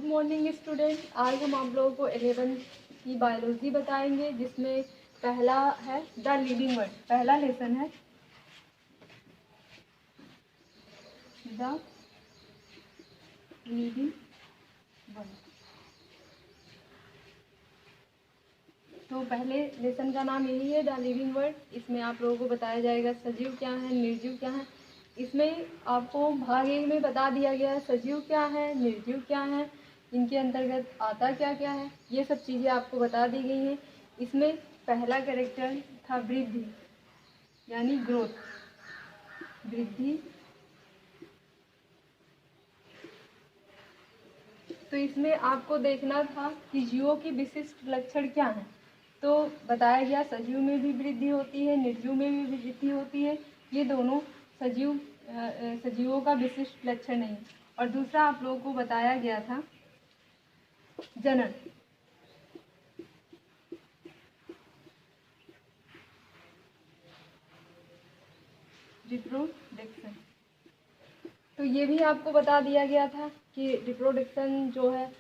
Morning student. आज हम आप लोगों को 11th की बायोलॉजी बताएंगे, जिसमें पहला है द लिविंग वर्ल्ड। पहला लेसन है द लिविंग वर्ल्ड। तो पहले लेसन का नाम यही है, द लिविंग वर्ल्ड। इसमें आप लोगों को बताया जाएगा सजीव क्या है, निर्जीव क्या है। इसमें आपको भाग 1 में बता दिया गया है सजीव क्या है, निर्जीव क्या है, इनके अंतर्गत आता क्या क्या है, ये सब चीज़ें आपको बता दी गई हैं। इसमें पहला कैरेक्टर था वृद्धि, यानी ग्रोथ, वृद्धि। तो इसमें आपको देखना था कि जीवों की विशिष्ट लक्षण क्या हैं। तो बताया गया सजीव में भी वृद्धि होती है, निर्जीव में भी वृद्धि होती है। ये दोनों सजीवों का विशिष्ट लक्षण नहीं। और दूसरा आप लोगों को बताया गया था जनन। रिप्रोडक्शन, तो ये भी आपको बता दिया गया था कि रिप्रोडक्शन जो है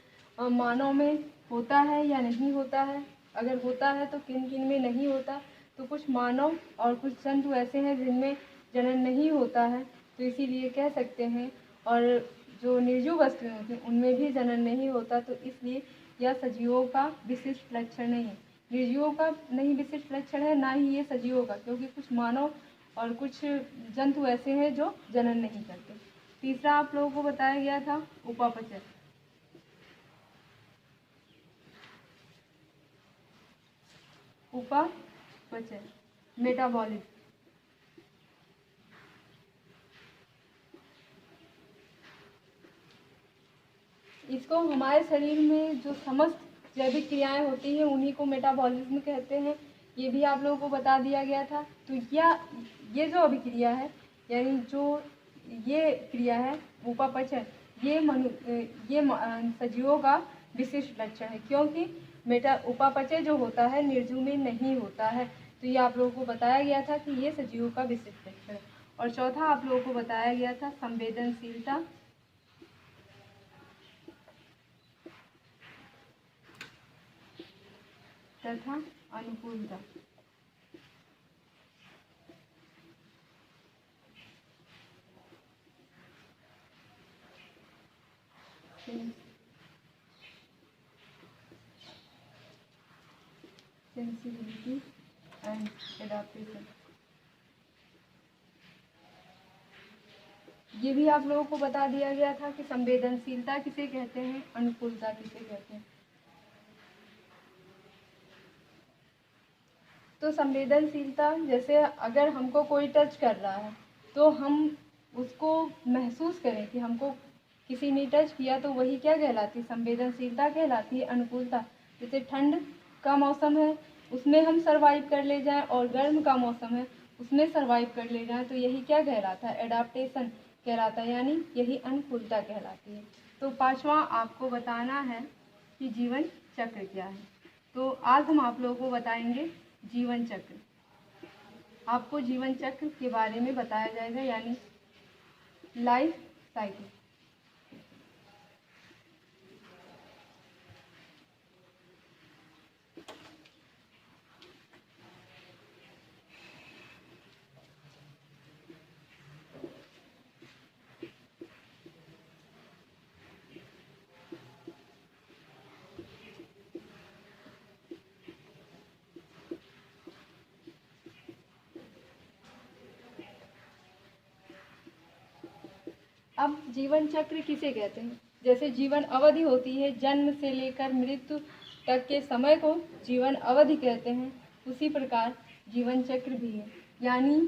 मानव में होता है या नहीं होता है। अगर होता है तो किन किन में नहीं होता। तो कुछ मानव और कुछ जंतु ऐसे हैं जिनमें जनन नहीं होता है, तो इसीलिए कह सकते हैं। और जो निर्जीव वस्तुएं होती हैं उनमें भी जनन नहीं होता, तो इसलिए यह सजीवों का विशिष्ट लक्षण नहीं है। निर्जीवों का नहीं विशिष्ट लक्षण है, ना ही ये सजीवों का, क्योंकि कुछ मानव और कुछ जंतु ऐसे हैं जो जनन नहीं करते। तीसरा आप लोगों को बताया गया था उपापचय। उपापचय, मेटाबॉलिज्म। इसको हमारे शरीर में जो समस्त जैविक क्रियाएं होती हैं उन्हीं को मेटाबॉलिज्म कहते हैं। ये भी आप लोगों को बता दिया गया था। तो ये जो अभिक्रिया है, यानी जो ये क्रिया है उपापचय, ये सजीवों का विशिष्ट लक्षण है, क्योंकि उपापचय जो होता है निर्जीव में नहीं होता है। तो ये आप लोगों को बताया गया था कि ये सजीवों का विशिष्ट लक्षण है। और चौथा आप लोगों को बताया गया था संवेदनशीलता तथा अनुकूलता। Sensibility and adaptation. ये भी आप लोगों को बता दिया गया था कि संवेदनशीलता किसे कहते हैं, अनुकूलता किसे कहते हैं। तो संवेदनशीलता, जैसे अगर हमको कोई टच कर रहा है तो हम उसको महसूस करें कि हमको किसी ने टच किया, तो वही क्या कहलाती है, संवेदनशीलता कहलाती है। अनुकूलता, जैसे ठंड का मौसम है उसमें हम सरवाइव कर ले जाएं, और गर्म का मौसम है उसमें सरवाइव कर ले जाएं, तो यही क्या कहलाता है, एडाप्टेशन कहलाता है, यानी यही अनुकूलता कहलाती है। तो पांचवा आपको बताना है कि जीवन चक्र क्या है। तो आज हम आप लोगों को बताएंगे जीवन चक्र। आपको जीवन चक्र के बारे में बताया जाएगा, यानी लाइफ साइकिल। अब जीवन चक्र किसे कहते हैं, जैसे जीवन अवधि होती है, जन्म से लेकर मृत्यु तक के समय को जीवन अवधि कहते हैं, उसी प्रकार जीवन चक्र भी है, यानी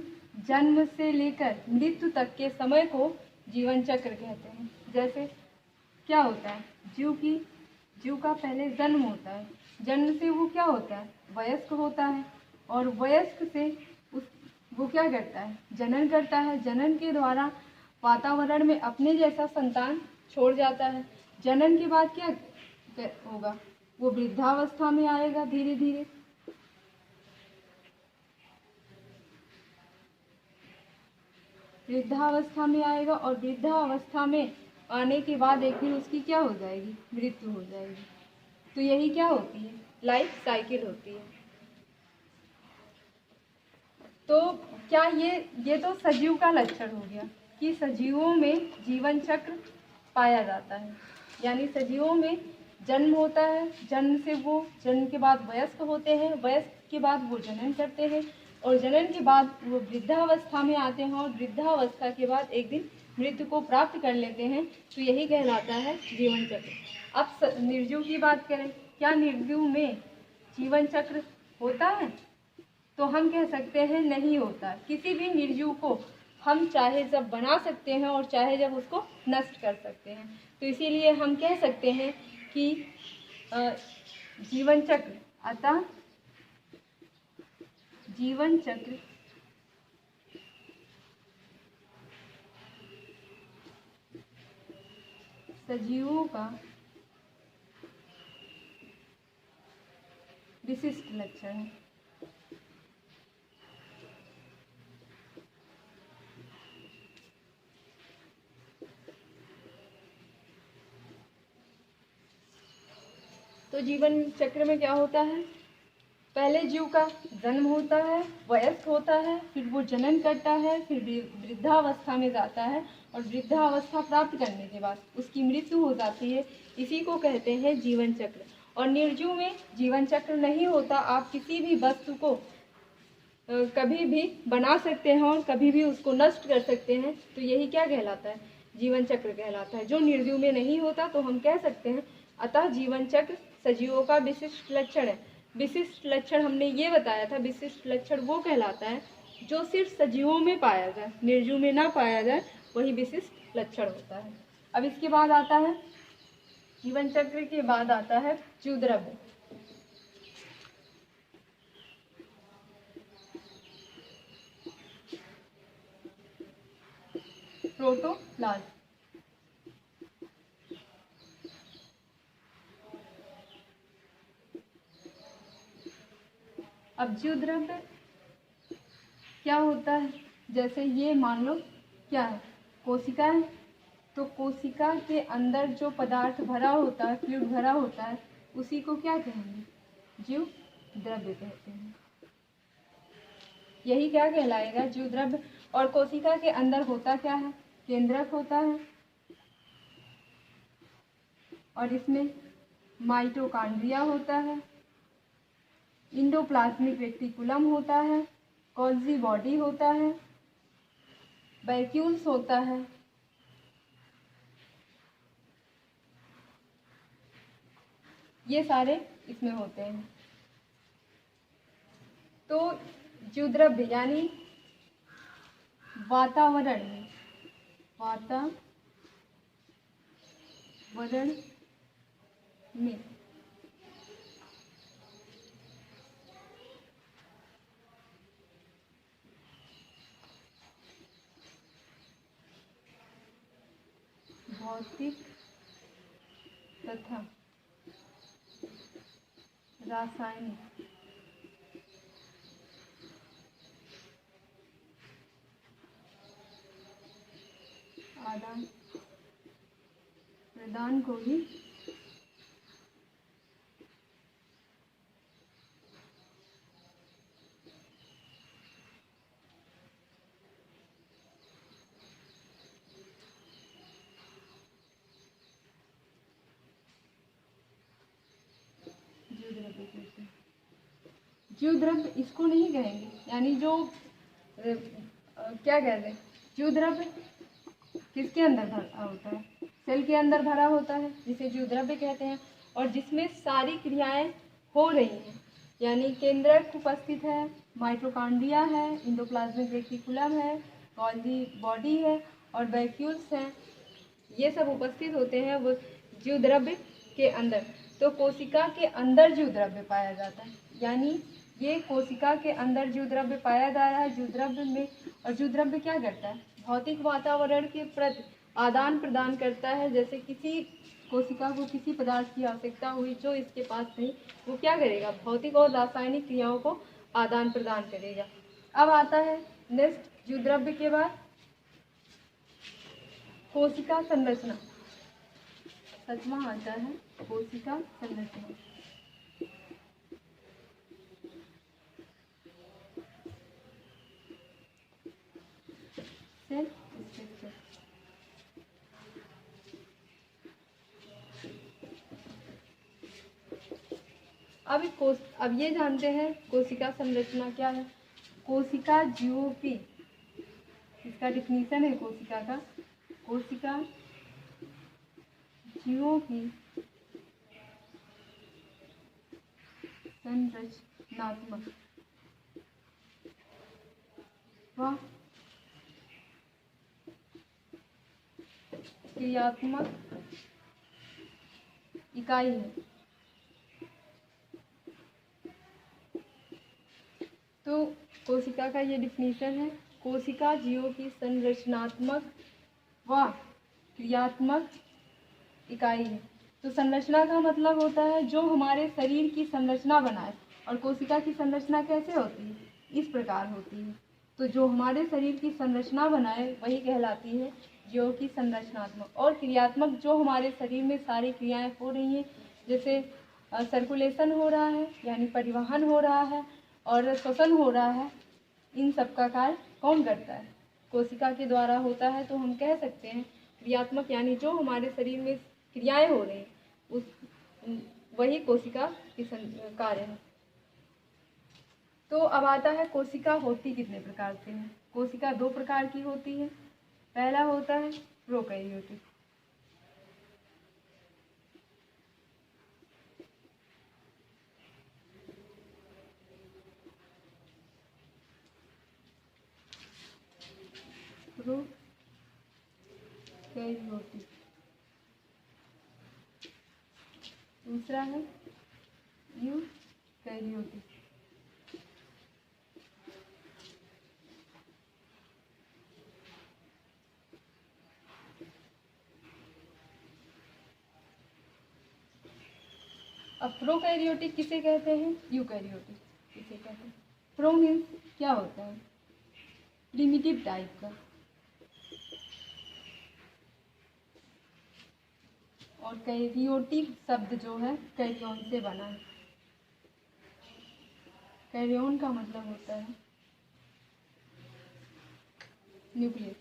जन्म से लेकर मृत्यु तक के समय को जीवन चक्र कहते हैं। जैसे क्या होता है, जीव का पहले जन्म होता है, जन्म से वो क्या होता है, वयस्क होता है, और वयस्क से वो क्या करता है, जनन करता है। जनन के द्वारा वातावरण में अपने जैसा संतान छोड़ जाता है। जनन के बाद क्या होगा, वो वृद्धावस्था में आएगा धीरे धीरे। वृद्धावस्था में आएगा, और वृद्धावस्था में आने के बाद एक दिन उसकी क्या हो जाएगी, मृत्यु हो जाएगी। तो यही क्या होती है, लाइफ साइकिल होती है। तो क्या ये तो सजीव का लक्षण हो गया कि सजीवों में जीवन चक्र पाया जाता है। यानी सजीवों में जन्म होता है, जन्म से वो जन्म के बाद वयस्क होते हैं, वयस्क के बाद वो जनन करते हैं और जनन के बाद वो वृद्धावस्था में आते हैं और वृद्धावस्था के बाद एक दिन मृत्यु को प्राप्त कर लेते हैं। तो यही कहलाता है जीवन चक्र। अब निर्जीव की बात करें, क्या निर्जीव में जीवन चक्र होता है? तो हम कह सकते हैं नहीं होता। किसी भी निर्जीव को हम चाहे जब बना सकते हैं और चाहे जब उसको नष्ट कर सकते हैं। तो इसीलिए हम कह सकते हैं कि जीवन चक्र, अतः जीवन चक्र सजीवों का विशिष्ट लक्षण है। तो जीवन चक्र में क्या होता है, पहले जीव का जन्म होता है, वयस्क होता है, फिर वो जनन करता है, फिर वृद्धावस्था में जाता है और वृद्धावस्था प्राप्त करने के बाद उसकी मृत्यु हो जाती है। इसी को कहते हैं जीवन चक्र। और निर्जीव में जीवन चक्र नहीं होता। आप किसी भी वस्तु को कभी भी बना सकते हैं और कभी भी उसको नष्ट कर सकते हैं। तो यही क्या कहलाता है, जीवन चक्र कहलाता है, जो निर्जीव में नहीं होता। तो हम कह सकते हैं अतः जीवन चक्र सजीवों का विशिष्ट लक्षण है। विशिष्ट लक्षण हमने ये बताया था, विशिष्ट लक्षण वो कहलाता है जो सिर्फ सजीवों में पाया जाए, निर्जीव में ना पाया जाए, वही विशिष्ट लक्षण होता है। अब इसके बाद आता है, जीवन चक्र के बाद आता है जीवद्रव्य। प्रोटोप्लाज्म। अब जीवद्रव्य क्या होता है, जैसे ये मान लो क्या है, कोशिका है। तो कोशिका के अंदर जो पदार्थ भरा होता है, फ्लूइड भरा होता है, उसी को क्या कहेंगे, जीव द्रव्य कहते हैं। यही क्या कहलाएगा, जीव द्रव्य। और कोशिका के अंदर होता क्या है, केंद्रक होता है और इसमें माइटोकॉन्ड्रिया होता है, इंडोप्लाज्मिक रेटिकुलम होता है, गोल्गी बॉडी होता है, वैक्यूल्स होता है। ये सारे इसमें होते हैं। तो जीवद्रव्य यानी वातावरण में भौतिक तथा रासायनिक आदान प्रदान को ही जीवद्रव्य कहते हैं। जीवद्रव्य इसको नहीं कहेंगे, यानी जो क्या कहते हैं, जीवद्रव्य किसके अंदर भरा होता है, सेल के अंदर भरा होता है, जिसे जीवद्रव्य कहते हैं। और जिसमें सारी क्रियाएं हो रही हैं, यानी केंद्रक उपस्थित है, माइटोकॉन्ड्रिया है, इंडोप्लाज्मिक रेटिकुलम है, गोल्गी बॉडी है और वैक्यूल्स हैं, ये सब उपस्थित होते हैं वो जीवद्रव्य के अंदर। तो कोशिका के अंदर जीवद्रव्य पाया जाता है, यानी ये कोशिका के अंदर जीवद्रव्य पाया जा रहा है। जीवद्रव्य में, और जीवद्रव्य क्या करता है, भौतिक वातावरण के प्रति आदान प्रदान करता है। जैसे किसी कोशिका को किसी पदार्थ की आवश्यकता हुई जो इसके पास नहीं, वो क्या करेगा, भौतिक और रासायनिक क्रियाओं को आदान प्रदान करेगा। अब आता है नेक्स्ट, जीवद्रव्य के बाद कोशिका संरचना। 7वां आता है कोशिका संरचना। Cell structure. अब ये जानते हैं कोशिका संरचना क्या है। कोशिका जीवों की, इसका डिफिनीशन है कोशिका का, कोशिका जीवों की संरचनात्मक व क्रियात्मक इकाई है। तो कोशिका का ये डिफिनीशन है, कोशिका जीवों की संरचनात्मक व क्रियात्मक इकाई है। तो संरचना का मतलब होता है जो हमारे शरीर की संरचना बनाए, और कोशिका की संरचना कैसे होती है, इस प्रकार होती है। तो जो हमारे शरीर की संरचना बनाए वही कहलाती है जीवों की संरचनात्मक। और क्रियात्मक, जो हमारे शरीर में सारी क्रियाएं हो रही हैं, जैसे सर्कुलेशन हो रहा है यानी परिवहन हो रहा है और श्वसन हो रहा है, इन सब का कार्य कौन करता है, कोशिका के द्वारा होता है। तो हम कह सकते हैं क्रियात्मक यानी जो हमारे शरीर में क्रियाएं हो रही हैं उस वही कोशिका की कार्य है। तो अब आता है कोशिका होती कितने प्रकार से है। कोशिका 2 प्रकार की होती है। पहला होता है प्रोकैरियोटिक, प्रोकैरियोटिक। दूसरा है यूकैरियोटिक। अब प्रोकैरियोटिक किसे कहते हैं, यूकैरियोटिक किसे कहते हैं। प्रो मीन्स क्या होता है, प्रिमिटिव टाइप का, और कैरियोटिक शब्द जो है कैरियन से बना है। कैरियन का मतलब होता है न्यूक्लियस।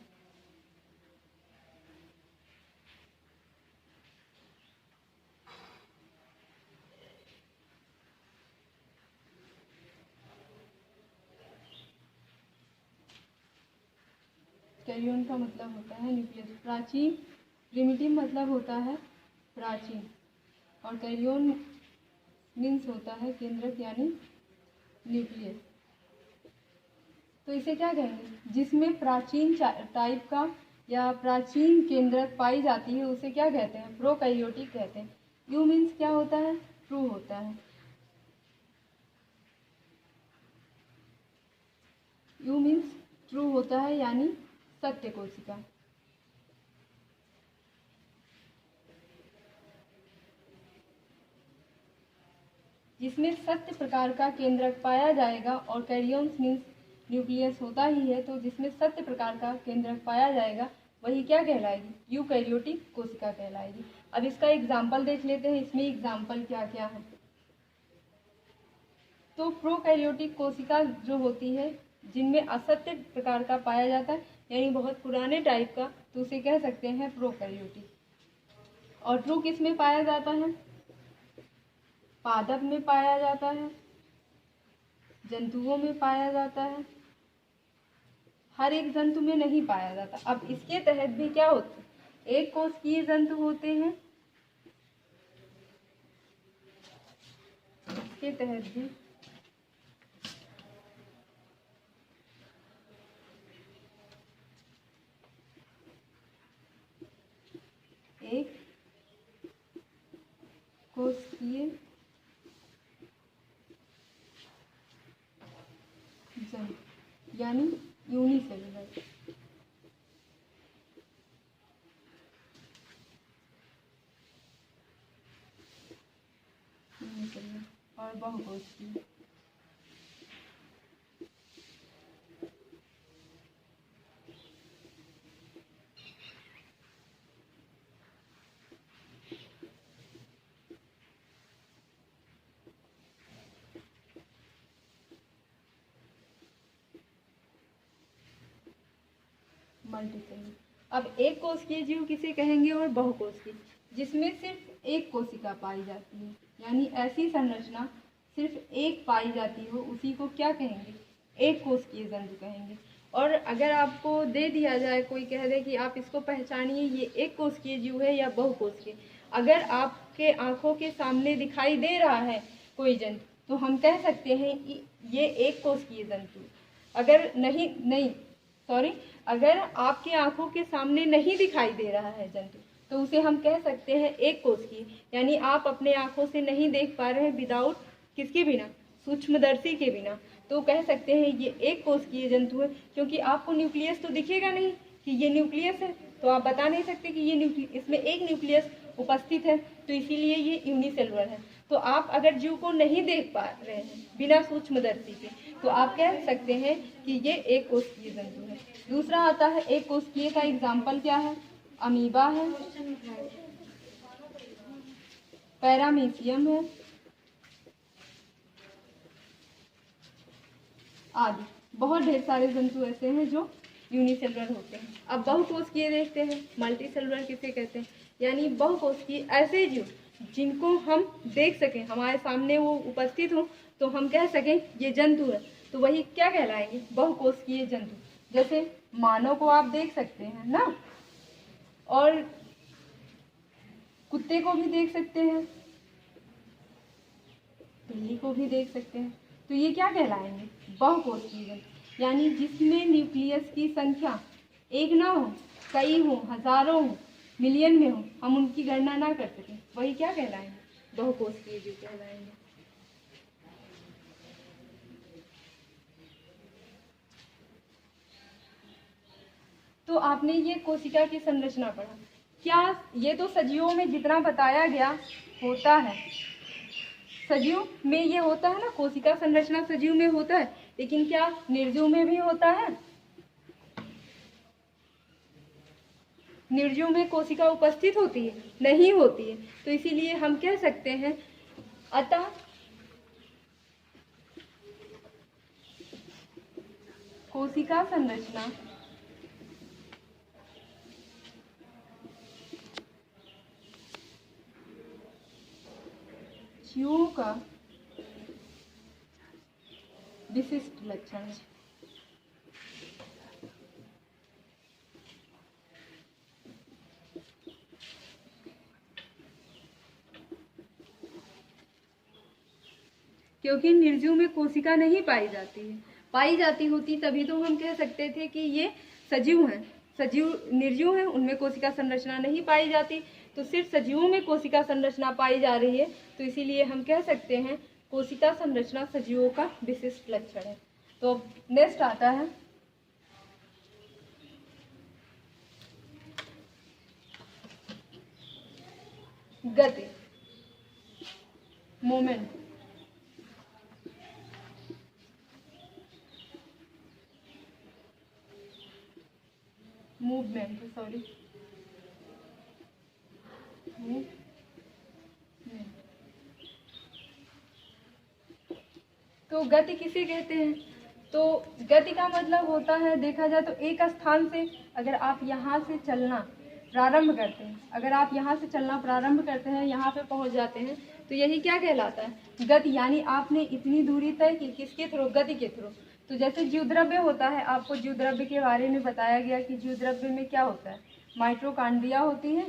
कैरियन का मतलब होता है न्यूक्लियस। प्राचीन, प्रिमिटिव मतलब होता है प्राचीन, और कैरियन मीन्स होता है केंद्रक यानी न्यूक्लियस। तो इसे क्या कहेंगे, जिसमें प्राचीन टाइप का या प्राचीन केंद्रक पाई जाती है उसे क्या कहते हैं, प्रोकैरियोटिक कहते हैं। यू मीन्स क्या होता है, ट्रू होता है। यू मीन्स ट्रू होता है यानी सत्य कोशिका। जिसमें सत्य प्रकार का केंद्रक पाया जाएगा, और कैरियन्स मीन्स न्यूक्लियस होता ही है, तो जिसमें सत्य प्रकार का केंद्रक पाया जाएगा वही क्या कहलाएगी, यूकैरियोटिक कोशिका कहलाएगी। अब इसका एग्जाम्पल देख लेते हैं, इसमें एग्जाम्पल क्या क्या है। तो प्रोकैरियोटिक कोशिका जो होती है जिनमें असत्य प्रकार का पाया जाता है यानी बहुत पुराने टाइप का, तो उसे कह सकते हैं प्रोकैरियोटिक। और ट्रू किस में पाया जाता है, पादप में पाया जाता है, जंतुओं में पाया जाता है, हर एक जंतु में नहीं पाया जाता। अब इसके तहत भी क्या होता है, एक कोशिकीय जंतु होते हैं, इसके तहत भी एक कोशिकीय जंतु यानी यूनिसेलुलर। और बहुकोशिकीय। मल्टीसेलुलर। अब एक कोशिकीय जीव किसे कहेंगे और बहुकोशिकीय, जिसमें सिर्फ एक कोशिका पाई जाती है, यानी ऐसी संरचना सिर्फ एक पाई जाती हो, उसी को क्या कहेंगे, एक कोशिकीय जंतु कहेंगे। और अगर आपको दे दिया जाए, कोई कह दे कि आप इसको पहचानिए ये एक कोशिकीय जीव है या बहुकोशिकीय, अगर आपके आंखों के सामने दिखाई दे रहा है कोई जंतु, तो हम कह सकते हैं कि ये एक कोशिकीय जंतु। अगर अगर आपकी आंखों के सामने नहीं दिखाई दे रहा है जंतु, तो उसे हम कह सकते हैं एक कोशिकीय, यानी आप अपने आंखों से नहीं देख पा रहे हैं, विदाउट किसके बिना, सूक्ष्मदर्शी के बिना, तो कह सकते हैं ये एक कोशिकीय जंतु है। क्योंकि आपको न्यूक्लियस तो दिखेगा नहीं कि ये न्यूक्लियस है, तो आप बता नहीं सकते कि ये इसमें एक न्यूक्लियस उपस्थित है, तो इसीलिए ये यूनिसेलुलर है। तो आप अगर जीव को नहीं देख पा रहे हैं बिना सूक्ष्मदर्शी के, तो आप कह सकते हैं कि ये एक कोशिकीय जंतु है। दूसरा आता है एक कोशिकीय का एग्जाम्पल क्या है, अमीबा है, पैरामीशियम है आदि। बहुत ढेर सारे जंतु ऐसे हैं जो यूनिसेलुलर होते हैं। अब बहुकोशिकीय देखते हैं, मल्टीसेलुलर किसे कहते हैं, यानी बहुकोशिकीय ऐसे जीव जिनको हम देख सकें, हमारे सामने वो उपस्थित हो, तो हम कह सकें ये जंतु है, तो वही क्या कहलाएंगे, बहुकोशिकीय जंतु। जैसे मानव को आप देख सकते हैं ना, और कुत्ते को भी देख सकते हैं, बिल्ली को भी देख सकते हैं, तो ये क्या कहलाएंगे, बहुकोशिकीय जंतु। यानी जिसमें न्यूक्लियस की संख्या एक ना हो, कई हो, हजारों हो, मिलियन में हो, हम उनकी गणना ना कर सकें, वही क्या कहलाएंगे, बहुकोशिकीय जीव कहलाएंगे। तो आपने ये कोशिका की संरचना पढ़ा, क्या ये तो सजीवों में जितना बताया गया होता है, सजीव में ये होता है ना, कोशिका संरचना सजीव में होता है, लेकिन क्या निर्जीव में भी होता है, निर्जीव में कोशिका उपस्थित होती है, नहीं होती है। तो इसीलिए हम कह सकते हैं अतः कोशिका संरचना जीवों का विशिष्ट लक्षण है। क्योंकि निर्जीव में कोशिका नहीं पाई जाती है, पाई जाती होती तभी तो हम कह सकते थे कि ये सजीव हैं। सजीव निर्जीव हैं, उनमें कोशिका संरचना नहीं पाई जाती, तो सिर्फ सजीवों में कोशिका संरचना पाई जा रही है, तो इसीलिए हम कह सकते हैं कोशिका संरचना सजीवों का विशिष्ट लक्षण है। तो नेक्स्ट आता है गति, मोमेंट, मूवमेंट, सॉरी तो गति किसे कहते हैं, तो गति का मतलब होता है, देखा जाए तो एक स्थान से अगर आप यहाँ से चलना प्रारंभ करते हैं, अगर आप यहाँ से चलना प्रारंभ करते हैं, यहाँ पे पहुँच जाते हैं, तो यही क्या कहलाता है, गति। यानी आपने इतनी दूरी तय की, किसके थ्रू, गति के थ्रू। तो जैसे जीव द्रव्य होता है, आपको जीव द्रव्य के बारे में बताया गया कि जीव द्रव्य में क्या होता है, माइटोकॉन्ड्रिया होती है,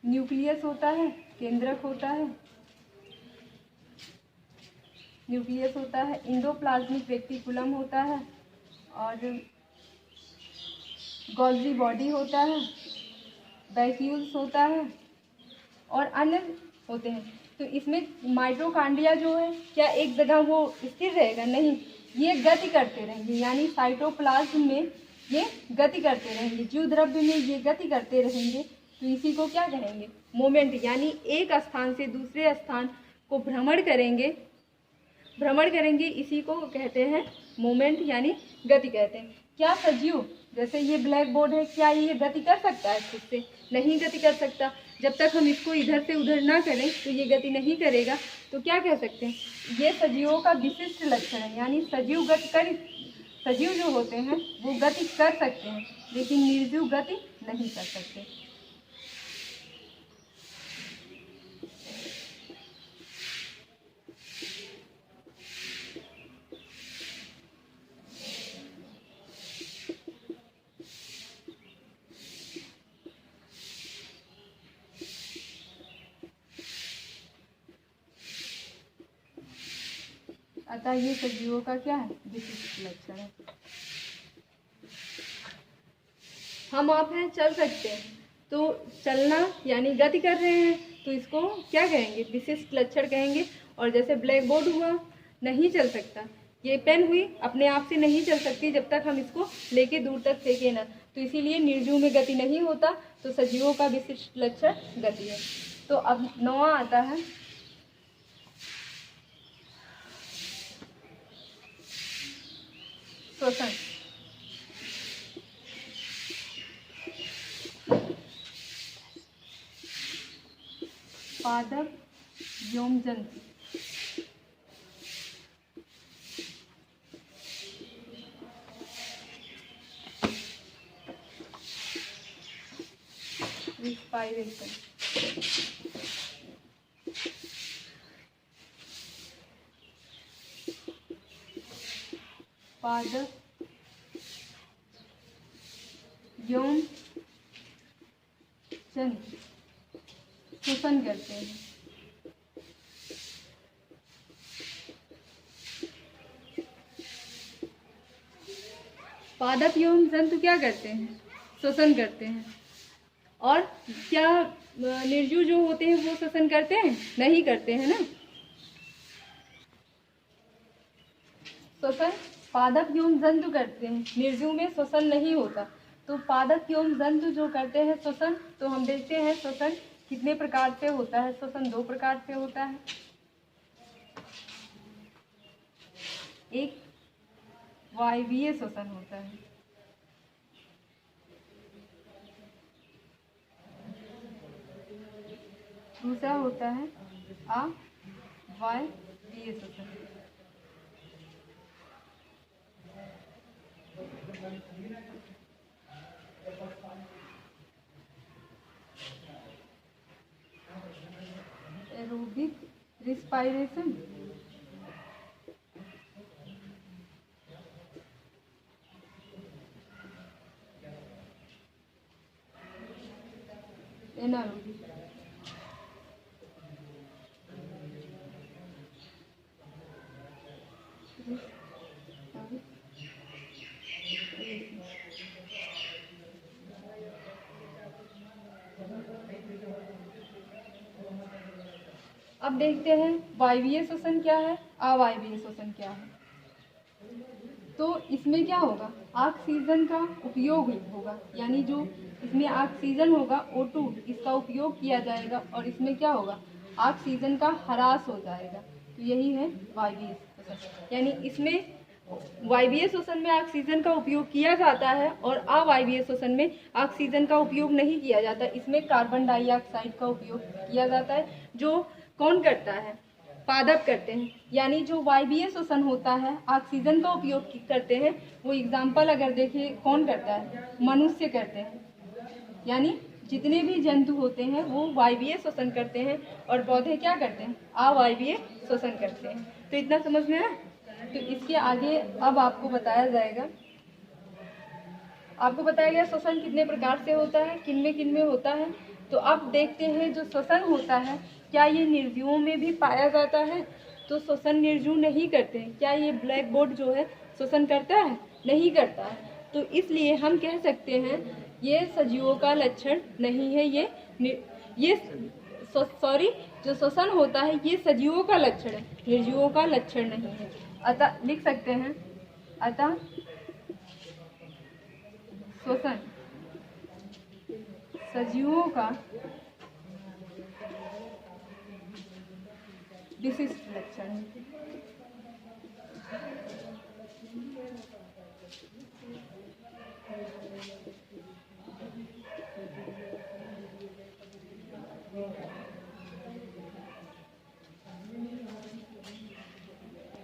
न्यूक्लियस होता है, केंद्रक होता है, न्यूक्लियस होता है, इंडोप्लाज्मिक रेटिकुलम होता है, और गोल्जी बॉडी होता है, वैक्यूल्स होता है, और अन्य होते हैं। तो इसमें माइटोकॉन्ड्रिया जो है, क्या एक जगह वो स्थिर रहेगा, नहीं, ये गति करते रहेंगे, यानी साइटोप्लाज्म में ये गति करते रहेंगे, जीव द्रव्य में ये गति करते रहेंगे, तो इसी को क्या कहेंगे, मोमेंट। यानी एक स्थान से दूसरे स्थान को भ्रमण करेंगे, इसी को कहते हैं मोमेंट, यानी गति कहते हैं। क्या सजीव, जैसे ये ब्लैक बोर्ड है, क्या ये गति कर सकता है खुद से, नहीं गति कर सकता। जब तक हम इसको इधर से उधर ना करें तो ये गति नहीं करेगा। तो क्या कह सकते हैं, ये सजीवों का विशिष्ट लक्षण है, यानी सजीव गति कर सजीव जो होते हैं वो गति कर सकते हैं, लेकिन निर्जीव गति नहीं कर सकते। अतः ये सजीवों का क्या है, विशिष्ट लक्षण है। हम आप हैं, चल सकते हैं, तो चलना यानी गति कर रहे हैं, तो इसको क्या कहेंगे, विशिष्ट लक्षण कहेंगे। और जैसे ब्लैक बोर्ड हुआ, नहीं चल सकता, ये पेन हुई अपने आप से नहीं चल सकती जब तक हम इसको लेके दूर तक फेंके ना, तो इसीलिए निर्जीव में गति नहीं होता, तो सजीवों का विशिष्ट लक्षण गति है। तो अब 9वां आता है श्वसन। पादप व्योमजंतु, रिस्पायरेशन, पादप व्योमजंतु श्वसन करते हैं। पादप एवं जंतु क्या करते हैं, श्वसन करते हैं। और क्या निर्जीव जो होते हैं वो श्वसन करते हैं, नहीं करते हैं ना। श्वसन पादप एवं जंतु करते हैं, निर्जीव में श्वसन नहीं होता। तो पादप एवं जंतु जो करते हैं श्वसन, तो हम देखते हैं श्वसन कितने प्रकार से होता है। श्वसन 2 प्रकार से होता है, एक वायवीय श्वसन होता है, दूसरा होता है अवायवीय श्वसन। Aerobic respiration, anaerobic. अब देखते हैं वायवीय श्वसन क्या है, अवायवीय श्वसन क्या है। तो इसमें क्या होगा, ऑक्सीजन का उपयोग होगा, यानी जो इसमें ऑक्सीजन होगा O2, इसका उपयोग किया जाएगा और इसमें क्या होगा, ऑक्सीजन का ह्रास हो जाएगा। तो यही है वायवीय श्वसन। यानी इसमें वायवीय श्वसन में ऑक्सीजन का उपयोग किया जाता है और अवायवीय श्वसन में ऑक्सीजन का उपयोग नहीं किया जाता। इसमें कार्बन डाइऑक्साइड का उपयोग किया जाता है, जो कौन करता है, पादप करते हैं। यानी जो वायवीय श्वसन होता है, ऑक्सीजन का उपयोग करते हैं, वो एग्जाम्पल अगर देखें कौन करता है, मनुष्य करते हैं। यानी जितने भी जंतु होते हैं वो वायवीय श्वसन करते हैं और पौधे क्या करते हैं, अवायवीय श्वसन करते हैं। तो इतना समझ में आया। तो इसके आगे अब आपको बताया जाएगा, आपको बताया गया श्वसन कितने प्रकार से होता है, किन में होता है। तो अब देखते हैं जो श्वसन होता है क्या ये निर्जीवों में भी पाया जाता है। तो श्वसन निर्जीव नहीं करते हैं। क्या ये ब्लैक बोर्ड जो है श्वसन करता है, नहीं करता है। तो इसलिए हम कह सकते हैं ये सजीवों का लक्षण नहीं है, ये सॉरी जो श्वसन होता है ये सजीवों का लक्षण है, निर्जीवों का लक्षण नहीं है। अतः लिख सकते हैं, अतः श्वसन सजीवों का विशिष्ट लक्षण है।